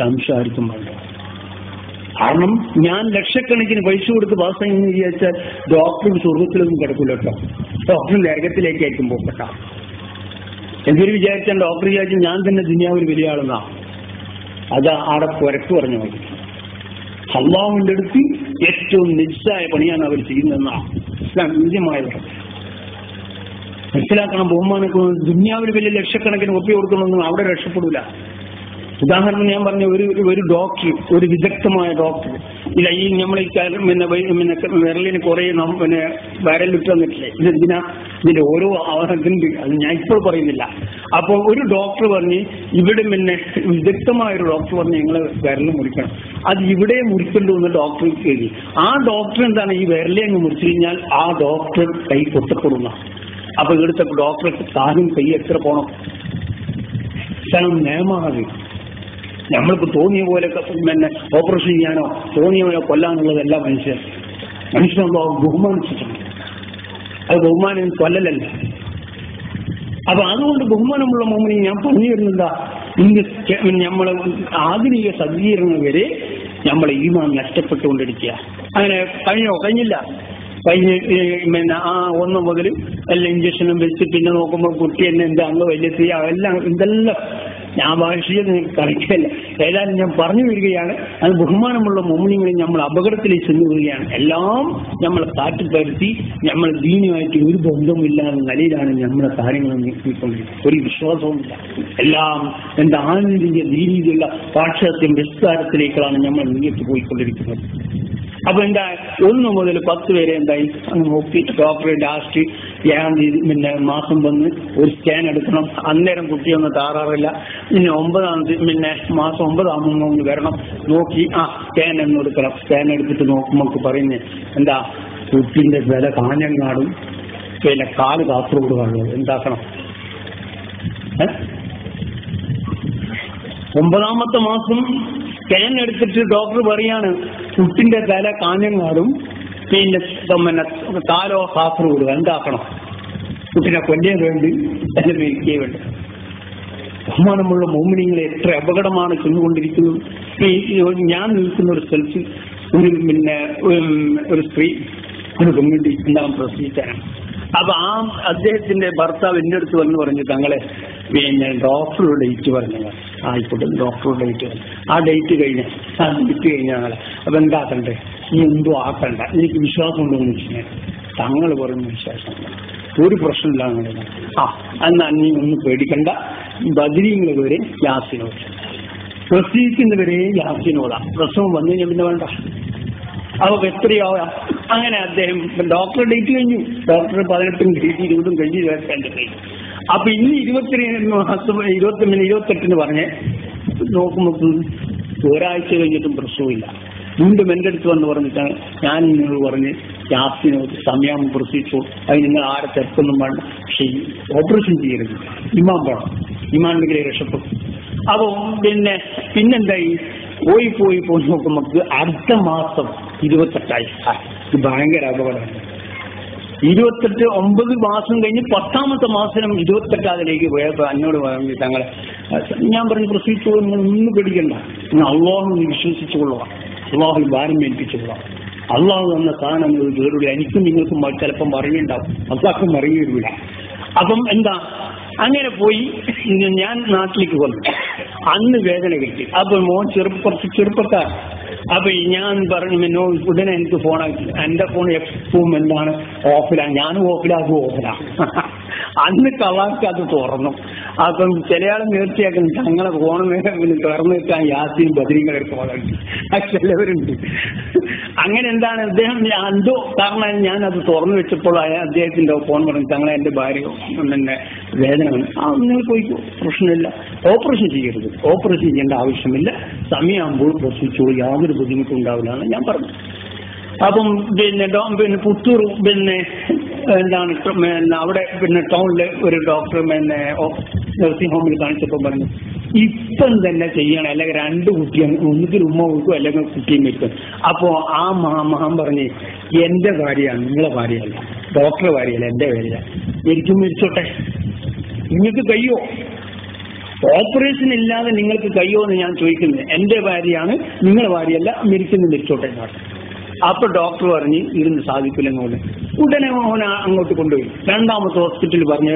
സംസാരിക്കും വേണ്ട. കാരണം ഞാൻ ലക്ഷക്കണക്കിന് പൈസ കൊടുത്ത് പാസ്സായെന്ന് വിചാരിച്ചാൽ ഡോക്ടർ സ്വർഗത്തിലൊന്നും കിടക്കില്ല കേട്ടോ. ഡോക്ടർ നരകത്തിലേക്കായിരിക്കും പോക്കട്ട. എന്തൊരു വിചാരിച്ചാൽ ഡോക്ടർ വിചാരിച്ചു ഞാൻ തന്നെ ദുനിയാവിൽ വലിയ ആളെന്നാ. അത് ആടെ പുരക്ക് പറഞ്ഞു മതി. അല്ലാഹുവിന്റെ അടുത്ത് ഏറ്റവും നിസ്സായ പണിയാണ് അവർ ചെയ്യുന്നതെന്നാണ് ഇസ്ലാം നിജമായി മനസ്സിലാക്കണം. ബഹുമാനക്ക് ദുനിയാവിൽ വലിയ ലക്ഷക്കണക്കിന് ഒപ്പി കൊടുക്കണമെന്നും അവിടെ രക്ഷപ്പെടില്ല. ഉദാഹരണം ഞാൻ പറഞ്ഞ ഒരു ഡോക്ടർ, ഒരു വിദഗ്ധമായ ഡോക്ടർ ഇല്ല, ഈ നമ്മൾ ഈ വിരലിന് കുറെ വരലിട്ട് തന്നിട്ടില്ലേ, ഇതെന്തിനാ, ഇതിന്റെ ഓരോ അവസരത്തിനുണ്ട്, അത് ഞാൻ ഇപ്പോൾ പറയുന്നില്ല. അപ്പോൾ ഒരു ഡോക്ടർ പറഞ്ഞ് ഇവിടെ വിദഗ്ധമായ ഒരു ഡോക്ടർ പറഞ്ഞ് നിങ്ങളെ വിരൽ മുറിക്കണം, അത് ഇവിടെ മുറിക്കണ്ടു എന്ന് ഡോക്ടർ എഴുതി. ആ ഡോക്ടർ എന്താണ്, ഈ വിരലെ അങ്ങ് മുറിച്ചു കഴിഞ്ഞാൽ ആ ഡോക്ടർ കൈ പൊട്ടപ്പെടുന്ന. അപ്പൊ ഇവിടുത്തെ ഡോക്ടർക്ക് കാലും കൈ എത്ര പോണം? നിയമമാണ്. നമ്മളിപ്പോ തോന്നിയ പോലെ ഓപ്പറേഷൻ ചെയ്യാനോ തോന്നിയ പോലെ കൊല്ലാന്നുള്ളതല്ല മനുഷ്യനെന്തോ ബഹുമാനിച്ചിട്ടുണ്ട്. അത് ബഹുമാനം കൊല്ലലല്ല. അപ്പൊ അതുകൊണ്ട് ബഹുമാനമുള്ള മുമ്പിൽ ഞാൻ പറഞ്ഞു വരുന്നതാ, ഇന്ന് നമ്മളെ ആധുനിക സജ്ജീകരണങ്ങൾ വരെ നമ്മളെ ഈമാൻ നഷ്ടപ്പെട്ടുകൊണ്ടിരിക്കുക. അങ്ങനെ കഴിഞ്ഞില്ല. ആ 1 മുതൽ എല്ലാ ഇഞ്ചക്ഷനും വെച്ച് പിന്നെ നോക്കുമ്പോൾ കുട്ടി എന്നെ എന്താ അങ്ങ് വലിയ എല്ലാം ഇതെല്ലാം ഞാൻ ഭാഷയിൽ കളിക്കല്ല. ഏതായാലും ഞാൻ പറഞ്ഞു വരികയാണ്, അത് ബഹുമാനമുള്ള മുഅ്മിനീങ്ങളിൽ നമ്മൾ അപകടത്തിലേക്ക് ചെന്നു വരികയാണ്. എല്ലാം നമ്മളെ കാറ്റിൽ പരത്തി നമ്മൾ ദീനുമായിട്ട് ഒരു ബന്ധവുമില്ലാത്ത നിലയിലാണ് നമ്മളെ കാര്യങ്ങൾ നീക്കിക്കൊണ്ടിരിക്കുന്നത്. ഒരു വിശ്വാസവുമില്ല. എല്ലാം ആനന്ദിന്റെ ദീനിയിലുള്ള പാശ്ചാത്യം വിസ്താരത്തിലേക്കാണ് നമ്മൾ നീക്കി പോയിക്കൊണ്ടിരിക്കുന്നത്. അപ്പൊ എന്താ 1 മുതൽ 10 വരെ എന്തായി അങ്ങ് നോക്കി ഡോക്ടറെ ലാസ്റ്റ് 7-ാം തീയതി മാസം വന്ന് ഒരു സ്കാൻ എടുക്കണം. അന്നേരം കുട്ടിയൊന്നും താറാറില്ല. പിന്നെ 9-ാം തീയതി മാസം 9 വരണം, നോക്കി സ്കാൻ എന്ന് എടുക്കണം. സ്കാൻ എടുത്തിട്ട് നോക്കുമ്പോൾ പറയുന്നത് എന്താ, കുട്ടിന്റെ വില കാഞ്ഞങ്ങാടും പിന്നെ കാല് കാസർഗോഡ് കാണുന്നത്. എന്താക്കണം? 9-ാമത്തെ മാസം സ്കാൻ എടുത്തിട്ട് ഡോക്ടർ പറയാണ് കുട്ടിന്റെ തല കാഞ്ഞങ്ങാടും പിന്നെ കാലോ കാസർഗോഡ്. എന്താക്കണം? കുട്ടിനെ കൊല്ലേ വേണ്ടി തന്നെ മരിക്കേ വേണ്ടി. ബഹുമാനമുള്ള മുഅ്മിനീങ്ങളെ എത്ര അപകടമാണ് ചെന്നുകൊണ്ടിരിക്കുന്നത്. ഞാൻ നിൽക്കുന്ന ഒരു സ്ഥലത്ത് ഒരു സ്ത്രീ ഒരു പെൺകുട്ടി എന്താണ് പ്രസവിച്ചാണ്. അപ്പൊ അദ്ദേഹത്തിന്റെ ഭർത്താവ് എന്റെ അടുത്ത് വന്ന് പറഞ്ഞു, തങ്ങളെ ഡോക്ടറുടെ ഡേറ്റ് പറഞ്ഞത്. ആയിക്കോട്ടെ, ഡോക്ടറുടെ ഡേറ്റ് പറഞ്ഞു. ആ ഡേറ്റ് കഴിഞ്ഞാൽ അപ്പൊ എന്താക്കണ്ടേ? നീ എന്തോ ആക്കണ്ട, എനിക്ക് വിശ്വാസം ഉണ്ടോന്ന് വെച്ചാൽ തങ്ങൾ പറയുന്ന വിശ്വാസം ഒരു പ്രശ്നമില്ല. അങ്ങനെ എന്നാ നീ ഒന്നും പേടിക്കണ്ട, ബദരീങ്ങൾ വരെ യാസിനോട്, പ്രസവിക്കുന്നവരെ യാസിനോടാ. പ്രസവം വന്നു കഴിഞ്ഞാൽ പിന്നെ വേണ്ട. അപ്പൊ എത്രയാവാം? അങ്ങനെ അദ്ദേഹം ഡോക്ടർ ഡേറ്റ് കഴിഞ്ഞു. ഡോക്ടർ 18-ഉം 20-ഉം കഴിഞ്ഞ് 22 കഴിഞ്ഞു. അപ്പൊ ഇനി 28-ന് പറഞ്ഞ് നോക്കുമ്പോൾ ഒരാഴ്ച കഴിഞ്ഞിട്ടും പ്രസവമില്ല. വീണ്ടും എന്റെ അടുത്ത് വന്ന് പറഞ്ഞിട്ടാണ് ഞാൻ നിങ്ങൾ പറഞ്ഞ് യാസിനോട് സമയം പ്രസവിച്ചു, അത് നിങ്ങൾ ആരെ തെറ്റൊന്നും വേണ്ട, പക്ഷെ ഓപ്പറേഷൻ ചെയ്യരുത്, ഇമാൻ വേണം, ഇമാനുണ്ടെങ്കിലേ രക്ഷപ്പെടും. അപ്പൊ പിന്നെന്തായി പോയി നോക്കുമ്പോൾ അടുത്ത മാസം 28ആയി. ഇത് ഭയങ്കര അപകടമാണ്. 28 9 മാസം കഴിഞ്ഞ് 10-ാമത്തെ മാസം 28 പോയപ്പോ എന്നോട് പറഞ്ഞു, തങ്ങളെ ഞാൻ പറഞ്ഞു പ്രസവിച്ചു, ഒന്നും പേടിക്കണ്ട, അള്ളാഹു വിശ്വസിച്ചുകൊള്ളുക, അള്ളാഹു ഭാരം ഏൽപ്പിച്ചുകൊള്ളുക. അള്ളാഹു തന്ന സാധനങ്ങൾ കേറില്ല. എനിക്കും നിങ്ങൾക്കും ചിലപ്പം മറിയുണ്ടാവും, അള്ളാഹ്ക്കും മറിയൂരില്ല. അപ്പം എന്താ അങ്ങനെ പോയി ഞാൻ നാട്ടിലേക്ക് വന്നു. അന്ന് വേദന കിട്ടി. അപ്പൊ മോൻ കുറച്ച് ചെറുപ്പക്കാർ. അപ്പൊ ഞാൻ പറഞ്ഞു ഉടനെ എനിക്ക് ഫോണാക്കി. എന്റെ ഫോൺ എപ്പോഴും എന്താണ് ഓഫിലാണ്, ഞാനും ഓഫിലാകും ഓഫിലാണ്. അന്ന് കളാർക്ക് അത് തുറന്നു. അപ്പം ചില ആൾ നേർച്ചയാക്കുന്നു തങ്ങളെ ഫോണ് തുറന്നു വെക്കാൻ യാസിൻ ബദരീങ്ങളെടുത്ത് ഫോണാക്കി. ചിലവരുണ്ട് അങ്ങനെ. എന്താണ് അദ്ദേഹം എന്തോ കാരണം ഞാൻ അത് തുറന്നു വെച്ചപ്പോൾ അദ്ദേഹത്തിന്റെ ഫോൺ പറഞ്ഞു, തങ്ങളെ എന്റെ ഭാര്യ വേദന നിങ്ങൾ പോയിക്കോ, പ്രശ്നമില്ല, ഓപ്പറേഷൻ ചെയ്യരുത്, ഓപ്പറേഷൻ ചെയ്യേണ്ട ആവശ്യമില്ല, സമയമാകുമ്പോൾ പ്രസവിച്ചോളൂ, യാതൊരു ബുദ്ധിമുട്ടും ഉണ്ടാവില്ല എന്ന് ഞാൻ പറഞ്ഞു. അപ്പം പുത്തൂർ എന്താണ് അവിടെ ടൗണില് ഒരു ഡോക്ടർ നഴ്സിംഗ് ഹോമിൽ കാണിച്ചപ്പോൾ പറഞ്ഞു, ഇപ്പം തന്നെ ചെയ്യണം, അല്ലെങ്കിൽ 2 കുട്ടിയും ഒന്നുകിൽ ഉമ്മ കൊടുക്കും അല്ലെങ്കിൽ കുട്ടിയും മരിക്കും. അപ്പോ ആ മഹാൻ പറഞ്ഞ് എന്റെ ഭാര്യയാണ്, നിങ്ങളെ ഭാര്യയല്ല, ഡോക്ടറെ ഭാര്യയല്ല, എന്റെ ഭാര്യ, എനിക്കും മരിച്ചോട്ടെ, നിങ്ങൾക്ക് കഴിയോ? ഓപ്പറേഷൻ ഇല്ലാതെ നിങ്ങൾക്ക് കഴിയുമോ എന്ന് ഞാൻ ചോദിക്കുന്നത്. എന്റെ ഭാര്യയാണ്, നിങ്ങളുടെ ഭാര്യയല്ല, മരിക്കുന്ന മരിച്ചോട്ടെ എന്ന് പറഞ്ഞു. അപ്പൊ ഡോക്ടർ പറഞ്ഞ് ഇരുന്ന് സാധിക്കില്ലെന്ന്. ഉടനെ മോനെ അങ്ങോട്ട് കൊണ്ടുപോയി. രണ്ടാമത്തെ ഹോസ്പിറ്റലിൽ പറഞ്ഞ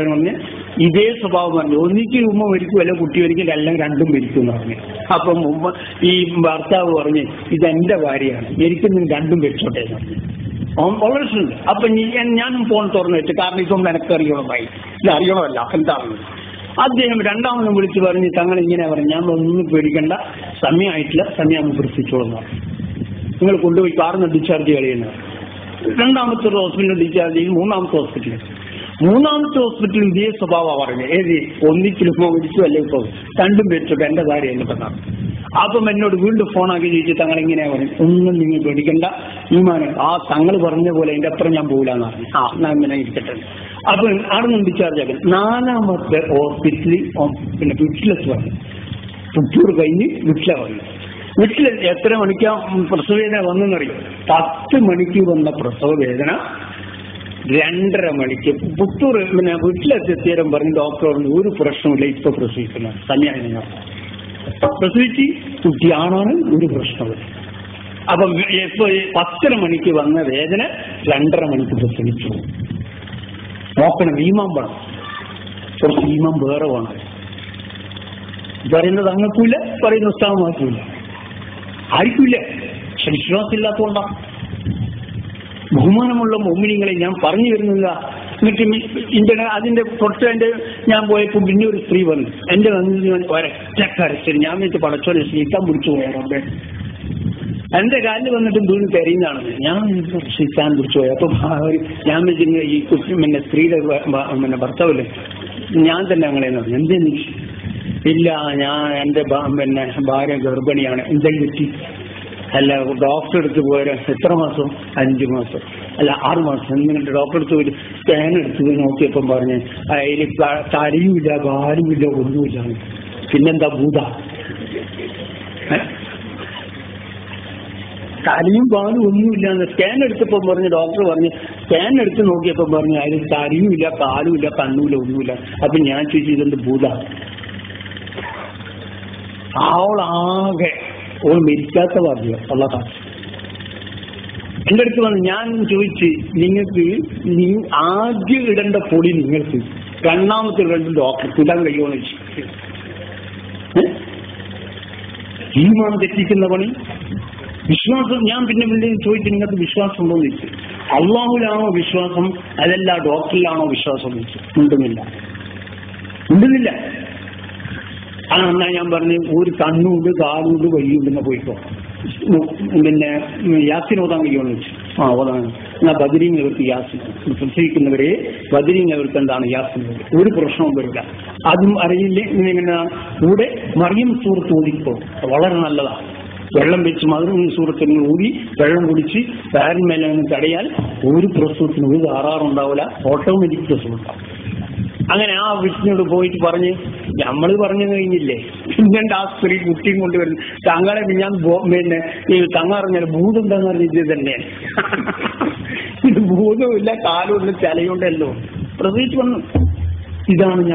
ഇതേ സ്വഭാവം പറഞ്ഞു. ഒന്നിക്ക് ഉമ്മ മരിക്കും, അല്ല കുട്ടി മരിക്കും, എല്ലാം രണ്ടും മരിക്കും എന്ന് പറഞ്ഞു. അപ്പം ഉമ്മ ഈ ഭർത്താവ് പറഞ്ഞ് ഇതെന്റെ ഭാര്യയാണ്, മരിക്കുന്നതിന് രണ്ടും മരിച്ചോട്ടെ എന്ന് പറഞ്ഞു. വളരെ ഉണ്ട്. അപ്പൊ ഞാനും ഫോൺ തുറന്നു വെച്ചു. കാരണം ഇപ്പം എനിക്കറിയണമായി, ഇത് അറിയണമല്ല എന്താണെന്ന്. അദ്ദേഹം രണ്ടാമതും വിളിച്ച് പറഞ്ഞ് തങ്ങൾ ഇങ്ങനെ പറഞ്ഞു, ഞാൻ ഒന്നും പേടിക്കണ്ട, സമയമായിട്ടില്ല, സമയം പ്രസിച്ചോളെന്ന് പറഞ്ഞു. നിങ്ങൾ കൊണ്ടുപോയി കാറിന് ഡിസ്ചാർജ് കഴിയുന്നത്. രണ്ടാമത്തെ ഹോസ്പിറ്റലിൽ ഡിസ്ചാർജ് ചെയ്യും. മൂന്നാമത്തെ ഹോസ്പിറ്റലിൽ ഇതേ സ്വഭാവമാണ് പറഞ്ഞത്. ഏത് ഒന്നിച്ചിലും വിളിച്ചു അല്ലെ ഇപ്പൊ രണ്ടും പേരിച്ചോട്ടെ, എന്റെ കാര്യം എന്നെ പറഞ്ഞാണ്. അപ്പം എന്നോട് വീണ്ടും ഫോണാക്കി ചോദിച്ചു തങ്ങൾ ഇങ്ങനെയാ പറഞ്ഞു. ഒന്നും നിങ്ങൾ പേടിക്കണ്ട, ഈമാനം ആ തങ്ങൾ പറഞ്ഞ പോലെ അതിന്റെ അപ്പുറം ഞാൻ പോകില്ലാന്ന് പറഞ്ഞു. ഞാൻ ഇങ്ങനെ ഇരിക്കട്ടെ. അപ്പൊ അവിടെ നിന്ന് ഡിസ്ചാർജ് ആക്കി. നാലാമത്തെ ഹോസ്പിറ്റലിൽ പിന്നെ വിട്ടിലെസ് പറഞ്ഞു. പുത്തൂർ കഴിഞ്ഞ് വിട്ടില പറഞ്ഞു. വീട്ടിൽ എത്ര മണിക്കാ പ്രസവവേദന വന്നെന്നറിയും? 10 മണിക്ക് വന്ന പ്രസവവേദന 2:30 മണിക്ക് പുത്തൂർ പിന്നെ വീട്ടിലെത്തിയരം പറഞ്ഞ് ഡോക്ടർ പറഞ്ഞു ഒരു പ്രശ്നമില്ല, ഇപ്പൊ പ്രസവിക്കുന്ന സമയമാണ്. പ്രസവിച്ച് കുട്ടിയാണാണ്, ഒരു പ്രശ്നമില്ല. അപ്പം ഇപ്പൊ 10:30 മണിക്ക് വന്ന വേദന 2:30 മണിക്ക് പ്രസവിച്ചു. നോക്കണം, ഈമാൻ വേണം, കുറച്ച് ഈമാൻ വേറെ വേണം. പറയുന്നത് അങ്ങൾക്കൂല്ല, പറയുന്ന ഉസ്താദുമാർക്കൂല്ല, ആർക്കില്ല. പക്ഷെ വിശ്വാസമില്ലാത്തതുകൊണ്ടാണ്. ബഹുമാനമുള്ള മോമിനിങ്ങളെ ഞാൻ പറഞ്ഞു വരുന്നില്ല. എന്നിട്ട് അതിന്റെ പുറത്ത് ഞാൻ പോയപ്പോൾ പിന്നെ ഒരു സ്ത്രീ വന്നു. എന്റെ ഒരൊറ്റക്കാരശ്ശേരി ഞാൻ വെച്ച് പടച്ചോനെ ശ്രീക്കാൻ പിടിച്ചു പോയാറുണ്ട്. എന്റെ കാലിൽ വന്നിട്ട് വീണ് കരയുന്നതാണ്. ഞാൻ ശ്രീക്കാൻ പിടിച്ചു പോയി. അപ്പൊ ഞാൻ വെച്ചിരുന്ന ഈ കുട്ടി പിന്നെ സ്ത്രീയുടെ പിന്നെ ഭർത്താവില്ലേ, ഞാൻ തന്നെ ഞങ്ങളെ പറഞ്ഞു. എന്തേന്ന്? ഇല്ല, ഞാൻ എന്റെ പിന്നെ ഭാര്യ ഗർഭിണിയാണ്. എന്തെങ്കിലും പറ്റി? അല്ല, ഡോക്ടറെ അടുത്ത് പോയാൽ എത്ര മാസം? 5 മാസം, അല്ല 6 മാസം. എന്നിട്ട് ഡോക്ടറെ അടുത്ത് പോയി സ്കാൻ എടുത്ത് നോക്കിയപ്പം പറഞ്ഞ് അതിൽ തലയുമില്ല, കാലുമില്ല, ഒന്നുമില്ല. പിന്നെന്താ ഭൂത? തലയും പാലും ഒന്നുമില്ല. സ്കാൻ എടുത്തപ്പം പറഞ്ഞ് ഡോക്ടർ പറഞ്ഞ് സ്കാൻ എടുത്ത് നോക്കിയപ്പം പറഞ്ഞു അതിൽ തലയുമില്ല, കാലുമില്ല, കണ്ണുമില്ല, ഒന്നുമില്ല. അപ്പൊ ഞാൻ ചോദിച്ചു ഇതെന്ത് ഭൂത? അവളാകെ ഓൾ മരിക്കാത്ത പറഞ്ഞു. അള്ളാഹ് എന്റെ അടുത്ത് വന്ന് ഞാൻ ചോദിച്ച് നിങ്ങൾക്ക് ആദ്യം ഇടേണ്ട പൊടി നിങ്ങൾക്ക്, രണ്ടാമത്തെ ഇടേണ്ട ഡോക്ടർക്ക് ഇടാൻ കഴിയുമെന്ന് ചോദിച്ചു. ഈമാൻ തെറ്റിക്കുന്ന പണി വിശ്വാസം. ഞാൻ പിന്നെ ചോദിച്ചു നിങ്ങൾക്ക് വിശ്വാസം ഉണ്ടോ എന്ന് ചോദിച്ചു. അള്ളാഹുലാണോ വിശ്വാസം, അതല്ല ഡോക്ടറിലാണോ വിശ്വാസം എന്ന് ചോദിച്ചു. ഉണ്ടെന്നില്ല. എന്നാ ഞാൻ പറഞ്ഞു ഒരു കണ്ണുണ്ട്, കാലുണ്ട്, വഴിയുണ്ടെന്ന് പോയിക്കോ. പിന്നെ യാസിൻ ഓതാൻ കഴിയുമെന്ന് വെച്ചു. ഓതാണ്. എന്നാ ബദരീങ്ങവർക്ക് യാസിൻ, പ്രസവിക്കുന്നവരെ ബദരീങ്ങവർക്ക് എന്താണ് യാസിൻ, ഒരു പ്രശ്നവും വരില്ല. അതും അറിയില്ലേ ഇങ്ങനെ കൂടെ മറിയം സൂറത്ത് ഓടിക്കോ, വളരെ നല്ലതാണ്. വെള്ളം വെച്ച് മറിയം സൂറത്തിന് ഊതി വെള്ളം കുടിച്ച് വയറിന്മേലെ നിന്ന് തടയാൽ ഒരു പ്രസവത്തിന് ഒരു ആറാറുണ്ടാവില്ല, ഓട്ടോമാറ്റിക് പ്രസവം ഉണ്ടാവും. അങ്ങനെ ആ വിഷ്ണുയോട് പോയിട്ട് പറഞ്ഞ് നമ്മൾ പറഞ്ഞു കഴിഞ്ഞില്ലേ, പിന്നെണ്ട് ആ സ്ത്രീ കുട്ടിയും കൊണ്ടുവരുന്നു. തങ്ങളെ ഞാൻ പിന്നെ ഈ തങ്ങ പറഞ്ഞാൽ ഭൂതം എന്താന്ന് പറഞ്ഞ ഇത് തന്നെയാണ്. ഇത് ഭൂതമില്ല, കാലുമില്ല, ചലയുണ്ടല്ലോ, പ്രസവിച്ചു വന്നു. ഇതാണ് നമ്മൾ